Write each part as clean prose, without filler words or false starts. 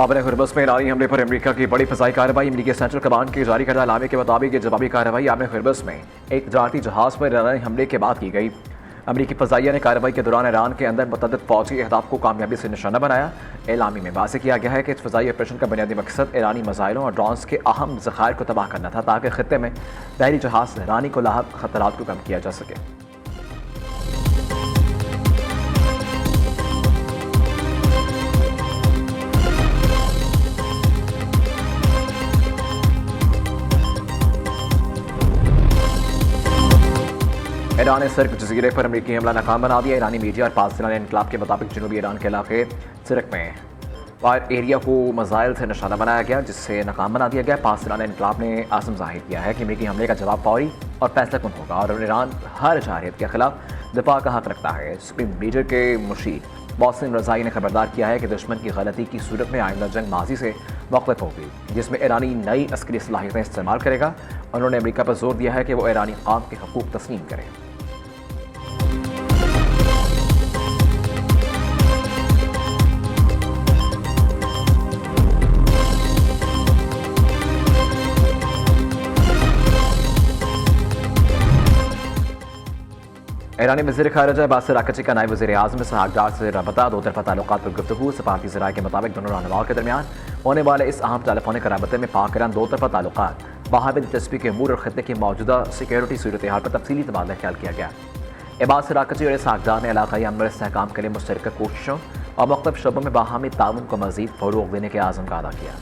आबरे Hormuz में ईरानी हमले पर अमेरिका की बड़ी फ़ज़ाई कार्रवाई। अमेरिकी सेंट्रल कमांड की जारी करदा अलामे के मुताबिक जवाबी कार्रवाई आबरे हुर्मुज़ में एक तजारती जहाज़ पर ईरानी हमले के बाद की गई। अमेरिकी फ़ज़ाइया ने कार्रवाई के दौरान ईरान के अंदर मुतअद्दिद फ़ौजी अहदाफ को कामयाबी से निशाना बनाया। एलामी में वाज़ेह किया गया है कि इस फ़ज़ाई ऑपरेशन का बुनियादी मकसद ईरानी मिसाइलों और ड्रोन्स के अहम ज़खायर को तबाह करना था, ताकि खित्ते में बहरी जहाज़ ईरानी को लाहक खतरात को कम किया जा सके। ईरान ने सिर्क जजीरे पर अमेरिकी हमला नाकाम बना दिया। ईरानी मीडिया और पाकिस्तानी इनकलाब के मुताबिक जनूबी ईरान के इलाके सिर्क में फायर एरिया को मिसाइल से निशाना बनाया गया, जिससे नाकाम बना दिया गया। पाकिस्तानी इनकलाब ने आज़म जाहिर किया है कि अमेरिकी हमले का जवाब फौरी और फैसलाकुन होगा और ईरान हर जारहियत के खिलाफ दिफा का हक रखता है। सुप्रीम लीडर के मुशीर मोहसिन रज़ाई ने खबरदार किया है कि दुश्मन की गलती की सूरत में आइंदा जंग माजी से मुख्तलिफ होगी, जिसमें ईरानी नई अस्करी सलाहियतें इस्तेमाल करेगा। उन्होंने अमेरिका पर जोर दिया है कि वो ईरानी कौम के हकूक़ तस्लीम करे। ईरानी वज़ीर ख़ारिजा बासिर आराग़ची का नायब वज़ीर आज़म इसहाक़ डार से रबता दो तरफ़ा ताल्लुक़ात पर गुफ्तगू। सफ़ारती ज़राए के मुताबिक दोनों रहनुमाओं के दरमियान होने वाले इस अहम टेलीफोनिक राबते में पाक ईरान दो तरफ़ा ताल्लुक़ात, बाहमी दिलचस्पी के अमूर और ख़ित्ते की मौजूदा सिक्योरिटी सूरत हाल पर तफसीली तबादला ख्याल किया गया। अब्बास आराग़ची और इसहाक़ डार ने इलाक़ाई अमन इस्तेहकाम के लिए मुश्तरका कोशिशों और मुख्तलिफ शोबों में बाहमी ताउन को मज़ीद फ़रोग़ देने के आज़म का अदा किया।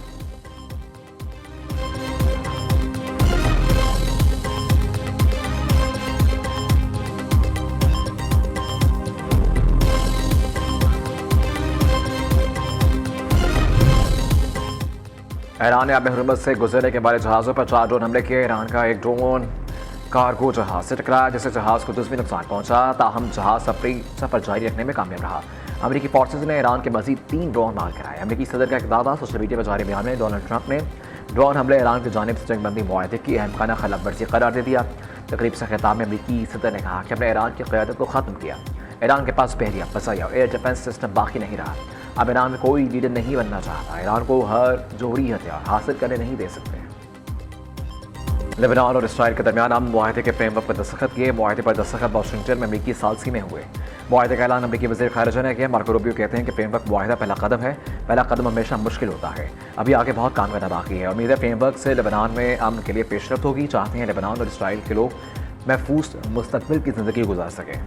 ईरान ने आबे हुर्मुज़ से गुजरने के बारे जहाज़ों पर 4 ड्रोन हमले किए। ईरान का एक ड्रोन कार्गो जहाज़ से टकराया, जिससे जहाज़ को दुश्मनी नुकसान पहुंचा, ताहम जहाज़ अपनी सफ़र जारी रखने में कामयाब रहा। अमेरिकी फोर्सेज ने ईरान के मजीद 3 ड्रोन मार कराए। अमेरिकी सदर का इक़दाम सोशल मीडिया पर जारी बयान में डोनाल्ड ट्रंप ने ड्रोन हमले ईरान की जानिब से जंगबंदी मुआहदे की अहमकाना खिलाफ वर्जी करार दे दिया। तकरीब से खिताब में अमेरिकी सदर ने कहा कि हमने ईरान की क़यादत को ख़त्म किया। ईरान के पास बहरिया, फ़ज़ाइया और एयर डिफेंस सिस्टम बाकी नहीं रहा। अब ईरान में कोई लीडर नहीं बनना चाहता। ईरान को हर जोहरी हथियार हासिल करने नहीं दे सकते। लेबनान और इसराइल के दरमियान अमन मुआहदे के फ्रेमवर्क पर दस्तखत किए। मुआहदे पर दस्तखत वाशिंगटन में अमेरिकी सालसी में हुए। मुआहदे का ऐलान अमेरिकी वज़ीर ख़ारिजा ने किया। मार्को रूबियो कहते हैं कि फ्रेमवर्क मुआहदा पहला कदम है। पहला कदम हमेशा मुश्किल होता है, अभी आगे बहुत काम करना बाकी है। उम्मीद है फ्रेमवर्क से लेबनान में अमन के लिए पेशरफ्त होगी। चाहते हैं लेबनान और इसराइल के लोग महफूज मुस्तक़बिल की ज़िंदगी गुजार सकें।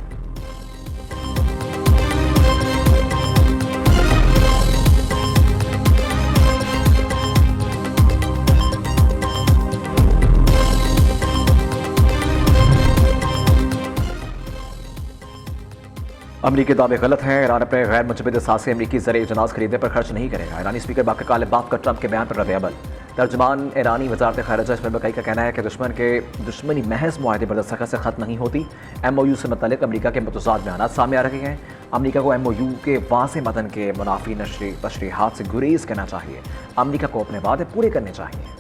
अमरीकी दावे गलत हैं। ईरान अपने गैर मुंजमद असासे अमरीकी ज़र जनाज खरीदने पर खर्च नहीं करेगा। ईरानी स्पीकर बाकर कालिबाफ का ट्रंप के बयान पर रद्द-ए-अमल। तर्जुमान ईरानी वज़ारत ख़ारिजा इस्माइल बक़ई का कहना है कि दुश्मनी महज मुआहदे पर दस्तखत से ख़त्म नहीं होती। MOU से मुतल्लिक़ अमरीका के मुतज़ाद बयानात सामने आ रहे हैं। अमरीका को MOU के वाज़ेह मतन के मुनाफी तशरीहात से गुरेज़ करना चाहिए। अमरीका को अपने वादे पूरे करने चाहिए।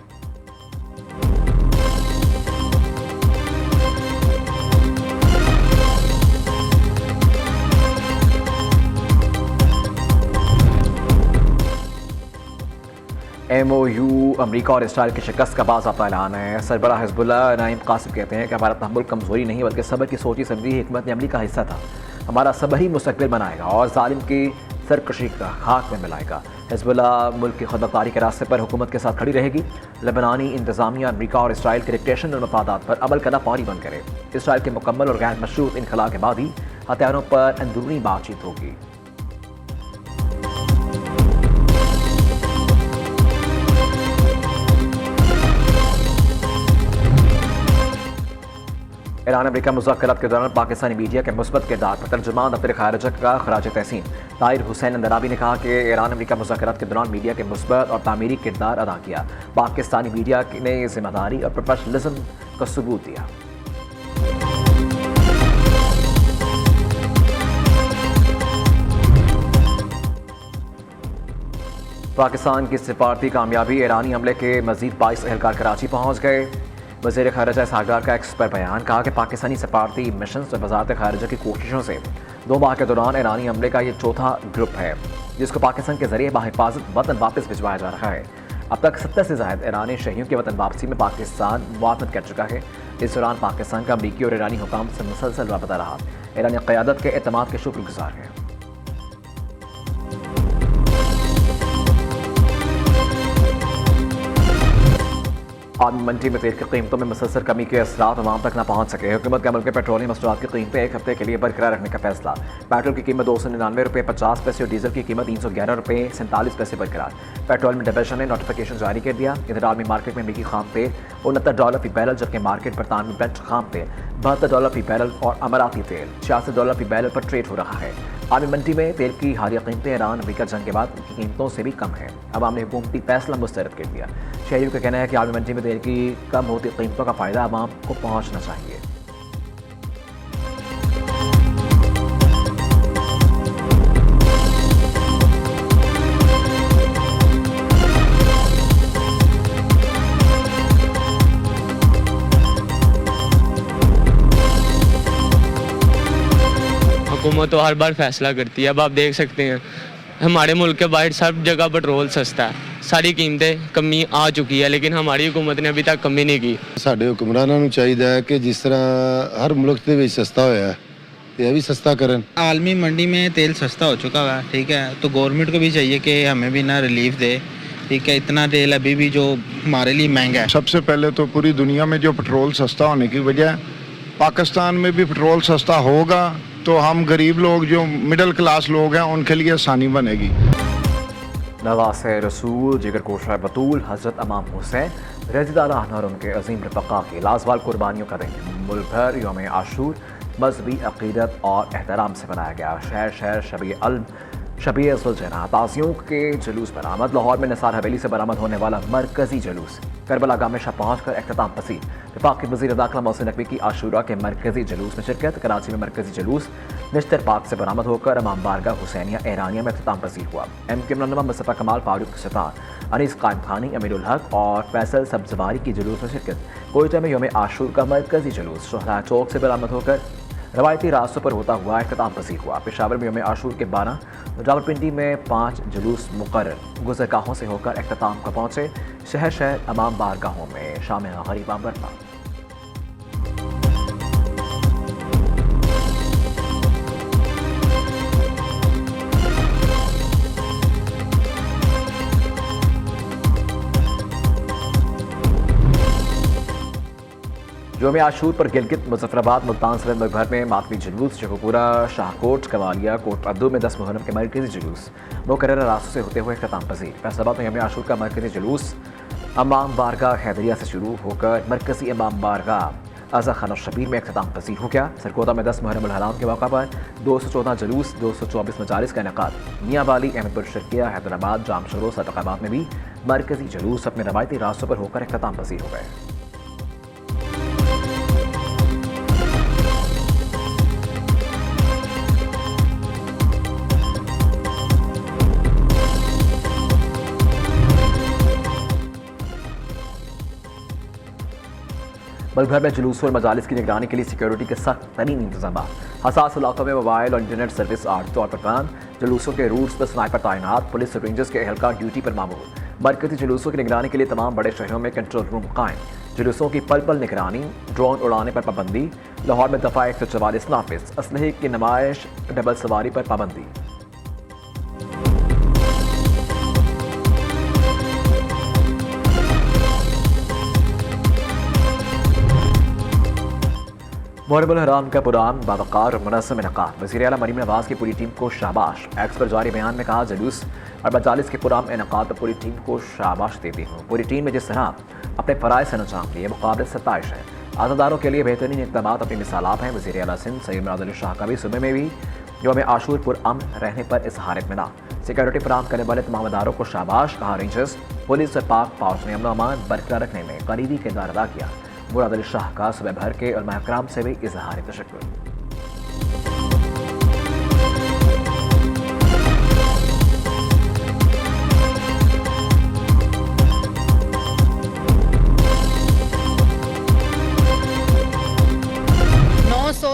MOU अमरीका और इसराइल की शिकस्त का बाज़ाब्ता ऐलान है। सरबराह हिज़्बुल्लाह नईम कासिम कहते हैं कि हमारा तहम्मुल कमज़ोरी नहीं बल्कि सब्र की सोची समझी हिकमत अमली का हिस्सा था। हमारा सब्र ही मुस्तक़बिल बनाएगा और जालिम की सरकशी का खाक में मिलाएगा। हिज़्बुल्लाह मुल्क की खुदमुख्तारी के रास्ते पर हुकूमत के साथ खड़ी रहेगी। लेबनानी इंतज़ामिया अमरीका और इसराइल के डिक्टेशन और मफादात पर अमल करना फौरी बंद करे। इसराइल के मुकम्मल और गैर मशरूत इनखला के बाद ही हथियारों पर अंदरूनी बातचीत होगी। ईरान अमरीका मुज़ाकरात के दौरान पाकिस्तानी मीडिया के मुस्बत किरदार पर तर्जुमान दफ्तर ख़ारिजा का खराज तहसीन ताहिर हुसैन अंदराबी ने कहा कि ईरान अमरीका मुज़ाकरात के दौरान मीडिया के मुस्बत और तामीरी किरदार अदा किया। पाकिस्तानी मीडिया ने जिम्मेदारी और प्रोफेशनलिज्म का सबूत दिया। पाकिस्तान की सिफारती कामयाबी। ईरानी हमले के मज़ीद 22 एहलकार कराची पहुँच गए। वज़ीर ख़ारिजा इसहाक़ डार का एक्स पर बयान। कहा कि पाकिस्तानी सफारती मिशन और वज़ारत ख़ारिजा की कोशिशों से 2 माह के दौरान ईरानी हमले का ये चौथा ग्रुप है। जिसको पाकिस्तान के जरिए बाहिफाजत वतन वापस भिजवाया जा रहा है। अब तक 70 से ज्यादा ईरानी शहरियों की वतन वापसी में पाकिस्तान मुआवनत कर चुका है। इस दौरान पाकिस्तान का अमरीकी और ईरानी हुकाम से मुसलसल राबता रहा। ईरानी क़यादत के एतमाद के शुक्रगुजार हैं। आलमी मंडी में तेल की कीमतों में मुसलसल कमी के असरात अवाम तक न पहुंच सके। हुकूमत का मुल्क में पेट्रोलियम मसनूआत की कीमतें एक हफ्ते के लिए बरकरार रखने का फैसला। पेट्रोल की कीमत 299 रुपये 50 पैसे और डीजल की कीमत 311 रुपये 47 पैसे बरकरार। पेट्रोलियम डिवीजन ने नोटिफिकेशन जारी कर दिया। इधर आलमी मार्केट में अमरीकी खाम तेल $69 फी बैरल, जबकि मार्केट बरतानवी ब्रेंट खाम तेल $72 फी बैरल और अमराती तेल $66 फी बैरल पर ट्रेड हो रहा है। आलमी मंडी में तेल की हालिया कीमतें ईरान अमरीका जंग के बाद की कीमतों से भी कम है। अवाम ने हुकूमती फैसला मुस्तरद कर दिया। शहरियों का कहना है कि आलमी मंडी में तेल की कम होती कीमतों का फ़ायदा अवाम को पहुँचना चाहिए। हुकूमत तो हर बार फैसला करती है। अब आप देख सकते हैं हमारे मुल्क के बाहर सब जगह पेट्रोल सस्ता है, सारी कीमतें कमी आ चुकी है, लेकिन हमारी हुकूमत ने अभी तक कमी नहीं की। ਸਾਡੇ ਹੁਕਮਰਾਨਾਂ ਨੂੰ ਚਾਹੀਦਾ ਹੈ ਕਿ ਜਿਸ ਤਰ੍ਹਾਂ ਹਰ ਮੁਲਕ ਦੇ ਵਿੱਚ ਸਸਤਾ ਹੋਇਆ ਹੈ ਤੇ ਇਹ ਵੀ ਸਸਤਾ ਕਰਨ। आलमी मंडी में तेल सस्ता हो चुका है, ठीक है, तो गवर्नमेंट को भी चाहिए कि हमें भी ना रिलीफ दे, ठीक है। इतना तेल अभी भी जो हमारे लिए महंगा है। सबसे पहले तो पूरी दुनिया में जो पेट्रोल सस्ता होने की वजह पाकिस्तान में भी पेट्रोल सस्ता होगा तो हम गरीब लोग जो मिडिल क्लास लोग हैं उनके लिए आसानी बनेगी। नवासे रसूल, जिगर कोशा बतूल, हज़रत इमाम हुसैन रज़ियल्लाहु अन्हु और उनके अजीम रफ़क़ा की लाजवाल कुर्बानियों का दिन मुल्क भर यौम आशूर मजहबी अक़ीदत और एहतराम से मनाया गया। शहर शहर शबी सुलझना ताज़ियों के जुलूस बरामद। लाहौर में निसार हवेली से बरामद होने वाला मरकज़ी जुलूस करबला गाह में शाह पहुँच कर अख्ताम पसीर। वफाकी वज़ीर दाखिला मोहसिन नकवी की आशूरा के मरकज़ी जुलूस में शिरकत। कराची में मरकज़ी जुलूस निश्तर पाक से बरामद होकर इमाम बारगाह हुसैनिया ईरानिया में अख्ताम पसीर हुआ। MK मुन्नमा मुस्तफ़ा कमाल, फारूक सतार, अनीस कायम खानी, अमीरुल हक और फैसल सब्ज़वारी की जुलूस में शिरकत। कोयटा में यौम आशूर का मरकज़ी जुलूस शोहरा चौक से बरामद होकर रवायती रास्तों पर होता हुआ अख्ताम पसीर हुआ। पेशावर में यौम आशूर के 12, रावलपिंडी में 5 जुलूस मुकर्रर गुज़रगाहों से होकर अख्ताम को पहुँचे। शहर शहर इमाम बारगाहों में शाम गरीबा बरपा। यौम आशूर पर गिलगित, मुजफ्फराबाद, मुल्तान समेत मुल्क भर में मातमी जुलूस। शेखुपुरा, शाहकोट, कवालिया, कोट अब्दू में 10 मुहर्रम के मरकज़ी जुलूस मुकर्रर रास्तों से होते हुए अख्ताम पसीर। फैसलाबाद में यौम आशूर का मरकज़ी जुलूस इमाम बारगाह हैदरिया से शुरू होकर मरकज़ी इमाम बारगाह आज़ा खाना शबीर में अख्ताम पसीर हो गया। सरगोदा में 10 मुहर्रम हराम के मौका पर 214 जुलूस, 224 मजालिस का इनेकाद। मियाँ वाली, अहमदपुर शर्किया, हैदराबाद, जामशरो, सदकाबाद में भी मरकज़ी जुलूस अपने रवायती रास्तों पर होकर अख्ताम पसीर हो गए। मुल्क भर में जुलूस और मजालिस की निगरानी के लिए सिक्योरिटी के सख्त तरीन इंतजाम। हसास इलाकों में मोबाइल और इंटरनेट सर्विस आर्ज तौर पर बंद। जुलूसों के रूट्स पर स्नाइपर तैनात। पुलिस और रेंजर्स के एहलकार ड्यूटी पर मामूल। मरकज़ी जुलूसों की निगरानी के लिए तमाम बड़े शहरों में कंट्रोल रूम कायम। जुलूसों की पल पल निगरानी। ड्रोन उड़ाने पर पाबंदी। लाहौर में दफ़ा 144 नाफिज। असलहे की नुमाइश, डबल सवारी पर पाबंदी। मुहर्रम हराम का प्रोग्राम बावकार और मुनज़्ज़म इनेकाद। वज़ीर आला मरीम नवाज़ की पूरी टीम को शाबाश। एक्स पर जारी बयान में कहा, जुलूस और मजालिस के प्रोग्राम इनेकाद पर पूरी टीम को शाबाश देती हूँ। पूरी टीम में जिस तरह अपने फ़राइज़ से अंजाम दिए मुकाबले सत्ताइश है। आज़ादारों के लिए बेहतरीन इक़दाम अपनी मिसालात हैं। वज़ीर आला सिंध सैयद मुराद अली शाह का भी सूबे में भी यौम आशूर पुरअमन रहने पर इज़हार इत्मीनान। सिक्योरिटी फराहम करने वाले तमाम इदारों को शाबाश कहा। रेंजर्स, पुलिस और पाक फौज ने अमन अमान बरकरार रखने में करीबी किरदार अदा किया। मुराद अली शाह का सुबह भर के उलमा इकराम से भी इज़हार तशक्कुर।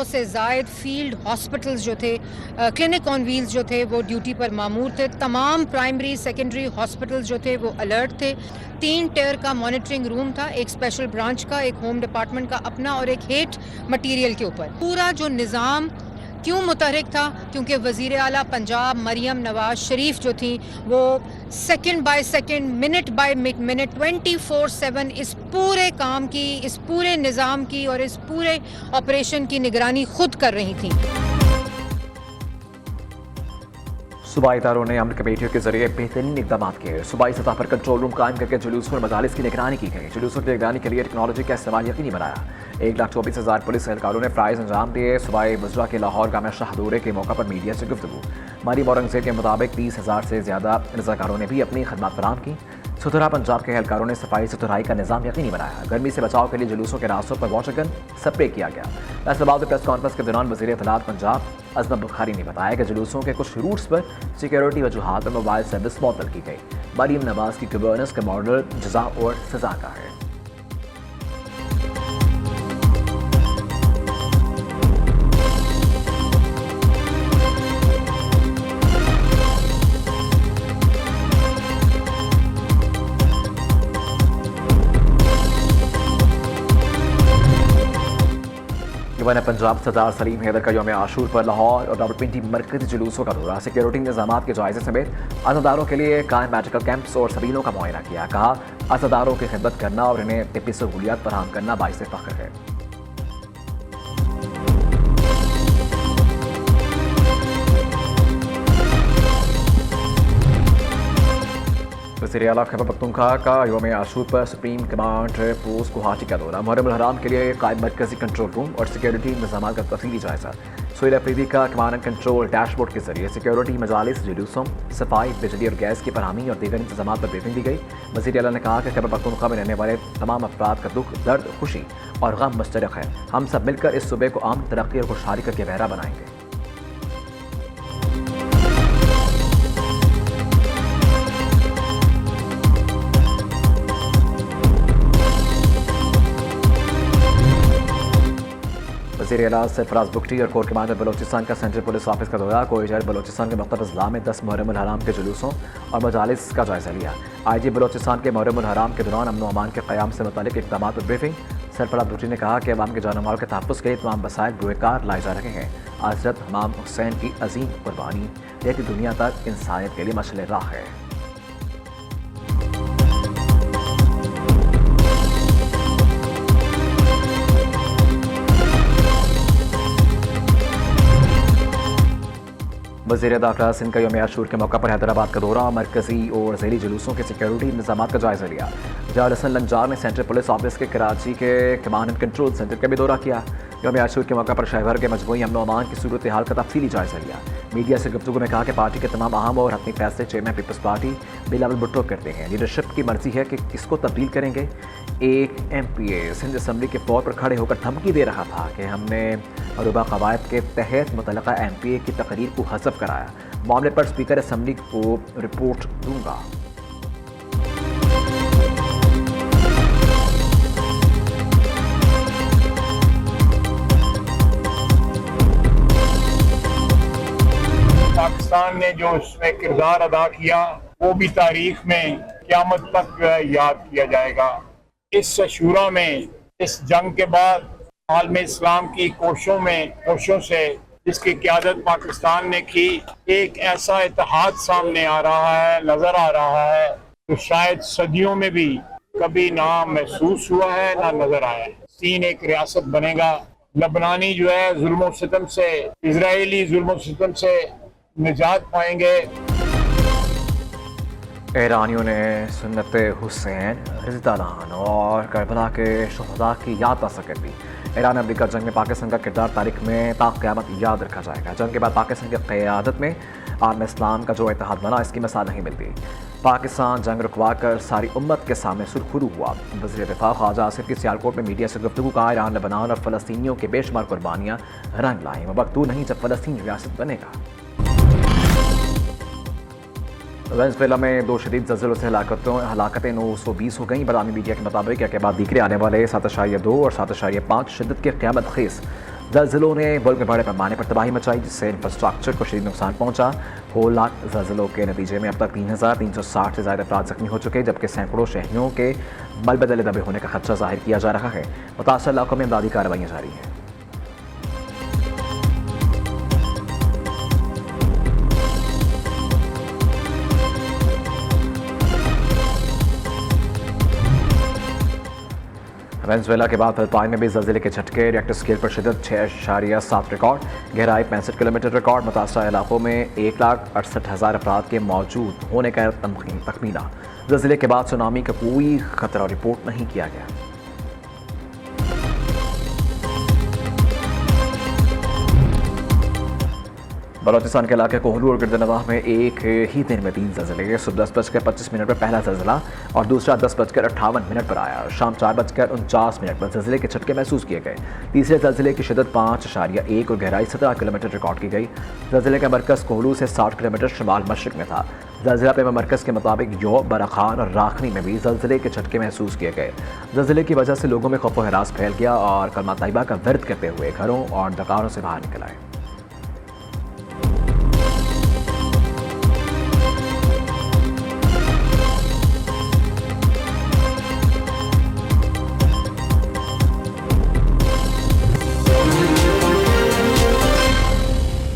से से ज़ायद फील्ड हॉस्पिटल्स जो थे, क्लिनिक ऑन व्हील्स जो थे वो ड्यूटी पर मामूर थे। तमाम प्राइमरी सेकेंडरी हॉस्पिटल्स जो थे वो अलर्ट थे। 3 टियर का मॉनिटरिंग रूम था, एक स्पेशल ब्रांच का, एक होम डिपार्टमेंट का अपना और एक हेट मटीरियल के ऊपर। पूरा जो निज़ाम क्यों मुतहरिक था? क्योंकि वज़ीर आला पंजाब मरियम नवाज शरीफ जो थी वो second by second, minute by minute 24/7 इस पूरे काम की, इस पूरे निज़ाम की और इस पूरे ऑपरेशन की निगरानी खुद कर रही थी। सूबाई इदारों ने अमन कमेटियों के जरिए बेहतरीन इकदाम किए। सूबाई सतह पर कंट्रोल रूम कायम करके जुलूस और मजालिस की निगरानी की गई। जुलूसों की निगरानी के लिए टेक्नोलॉजी का इस्तेमाल यकीनी बनाया। 1,24,000 पुलिस एहलकारों ने फ़राइज़ अंजाम दिए। सूबाई बुजरा के लाहौर गामा शाहदूरे के मौका पर मीडिया से गुफ्तगू। मरीम औरंगजेब के मुताबिक 30,000 से ज़्यादा रज़ाकारों ने भी अपनी खदमात फराहम की। सुथरा पंजाब के एहलकारों ने सफाई सुथराई का निज़ाम यकीनी बनाया। गर्मी से बचाव के लिए जुलूसों के रास्तों पर वाटर गन स्प्रे किया गया। फैसलाबाद में प्रेस कॉन्फ्रेंस के दौरान वज़ीर इत्तलात पंजाब अज़म बुखारी ने बताया कि जुलूसों के कुछ रूट्स पर सिक्योरिटी वजूहात और मोबाइल सर्विस मअतल की गई। मरीम नवाज की गवर्नेंस का मॉडल जज़ा और सज़ा का है। गवर्नर पंजाब सरदार सलीम हैदर का यौम आशूर पर लाहौर और रावलपिंडी मरकजी जुलूसों का दौरा। सिक्योरिटी इंतजाम के जायजे समेत अज़ादारों के लिए कायम मेडिकल कैंप्स और सबीलों का मुआयना किया। कहा अज़ादारों की खिदमत करना और इन्हें तिब्बी सहूलियात फराहम करना बाइस फ़ख्र है। वज़ीर आला खैबर पख्तूनख्वा का यौम आशूर पर सुप्रीम कमांड पोस्ट गुवाहाटी का दौरा। मुहर्रम हराम के लिए कायम मरकजी कंट्रोल रूम और सिक्योरिटी इंतजाम का तफसीली जायजा। सुहेल अफरीदी का कमांड एंड कंट्रोल डैशबोर्ड के जरिए सिक्योरिटी मजालिस, जुलूसों, सफाई, बिजली और गैस की फरहमी और दीगर इंतजाम पर ब्रीफिंग दी गई। वज़ीर आला ने कहा कि खैबर पख्तूनख्वा में रहने वाले तमाम अफराद का दुख, दर्द, खुशी और गम मुश्तरक है। हम सब मिलकर इस सूबे को अमन, तरक्की और खुशहाली का गहरा बनाएंगे। वज़ीर आला सरफराज बुगटी और कोर कमांडर बलोचिस्तान का सेंट्रल पुलिस ऑफिस का दौरा। कोयजर बलोचिस्तान के मुख्तलिफ अजला में 10 मुहर्रम हराम के जुलूसों और मजालिस का जायजा लिया। IG बलोचिस्तान के मुहर्रम हराम के दौरान अमन अमान के क़याम से मुतालिक इक़दामात पर ब्रीफिंग। सरफराज बुगटी ने कहा कि अवाम के जान माल के तहफ़्फ़ुज़ के लिए तमाम वसाइल बुएकार लाए जा रहे हैं। हज़रत इमाम हुसैन की अजीम कुर्बानी रहती दुनिया तक इंसानियत के लिए मशअल राह है। वज़ीर दाखिला सिंध का यौम आशूर के मौका पर हैदराबाद का दौरा। मरकजी और ज़ैली जुलूसों के सिक्योरिटी इंतजाम का जायजा लिया। जावेद हसन लंजार ने सेंट्रल पुलिस ऑफिस के कराची के कमांड एंड कंट्रोल सेंटर का भी दौरा किया। यौम आशूर के मौका पर शहर के मजमूई अमन अमान की सूरत हाल का तफसीली जायजा लिया। मीडिया से गुफ्तगू में कहा कि पार्टी के तमाम अहम और हतमी फैसले chairman Peoples Party Bilawal Bhutto करते हैं। लीडरशिप की मर्जी है कि किसको तब्दील करेंगे। एक MPA सिंध असम्बली के फ्लोर पर खड़े होकर धमकी दे रहा था कि हमने अरूबा कवायद के तहत मुतल्लका MPA की तकरीर को हज़फ कराया। मामले पर स्पीकर असम्बली को रिपोर्ट दूंगा। पाकिस्तान ने जो उसमें किरदार अदा किया वो भी तारीख में क़यामत तक याद किया जाएगा। इस शूरा में इस जंग के बाद आलम इस्लाम की कोशिशों से जिसकी क़यादत पाकिस्तान ने की, एक ऐसा इत्तेहाद सामने आ रहा है, नज़र आ रहा है तो शायद सदियों में भी कभी ना महसूस हुआ है ना नज़र आया है। चीन एक रियासत बनेगा। लबनानी जो है जुल्म सितम से, इजरायली जुल्म सितम से निजात पाएंगे। ईरानियों ने सुन्नत हुसैन रज़ियल्लाहु और करबला के शहदा की याद ताज़ा कर दी। ईरान अमेरिका जंग में पाकिस्तान का किरदार तारीख में क़यामत याद रखा जाएगा। जंग के बाद पाकिस्तान की क़यादत में आलम इस्लाम का जो इत्तेहाद बना, इसकी मिसाल नहीं मिलती। पाकिस्तान जंग रुकवा कर सारी उम्मत के सामने सुरखरू हुआ। वज़ीर दिफ़ा ख्वाजा आसिफ की सियालकोट में मीडिया से गुफ्तगू का ईरान, लेबनान और फ़लस्तीनियों के बेशुमार कुर्बानियाँ रंग लाई। वक्त दूर नहीं जब फ़लस्तीन रियासत बनेगा। वेनेज़ुएला में 2 शदीद ज़लज़लों से हलाकतें 920 हो गई। बरतानवी मीडिया के मुताबिक के बाद दीगरे आने वाले 7.2 और 7.5 शिद्दत के क़यामत खेज़ ज़लज़लों ने मुल्क में बड़े पैमाने पर तबाही मचाई, जिससे इंफ्रास्ट्रक्चर को शदीद नुकसान पहुंचा। होलाक ज़लज़लों के नतीजे में अब तक 3,360 से ज़्यादा अफराद ज़ख्मी हो चुके, जबकि सैकड़ों शहरियों के मलबे दबे होने का खदशा जाहिर किया जा रहा है। मुतासर इलाकों में इमदादी कार्रवाइयाँ जारी हैं। वेनेजुएला के बाद फिलिपाइन में भी ज़लज़ले के झटके, रिएक्टर स्केल पर शिदत 6.7 रिकॉर्ड, गहराई 65 किलोमीटर रिकॉर्ड। मुतासरा इलाकों में 1,68,000 अफराद के मौजूद होने का तखमीना। ज़लज़ले के बाद सुनामी का कोई खतरा रिपोर्ट नहीं किया गया। बलोचिस्तान के इलाके कोहलू और गिरदनवाह में एक ही दिन में 3 ज़लज़ले। सुबह 10:25 पर पहला ज़लज़ला और दूसरा 10:58 पर आया। शाम 4:49 पर ज़लज़ले के झटके महसूस किए गए। तीसरे ज़लज़ले की शिदत 5.1 और गहराई 17 किलोमीटर रिकॉर्ड की गई। ज़लज़ले का मरकज़ कोहलू से 60 किलोमीटर शुमाल मशरक़ में था। ज़लज़ला पे मरकज़ के मुताबिक यो, बराखान और राखनी में भी ज़लज़ले के झटके महसूस किए गए। ज़लज़ले की वजह से लोगों में खौफ व हरास फैल गया और कलमा तैयबा का विर्द करते हुए घरों और दुकानों से बाहर निकल आए।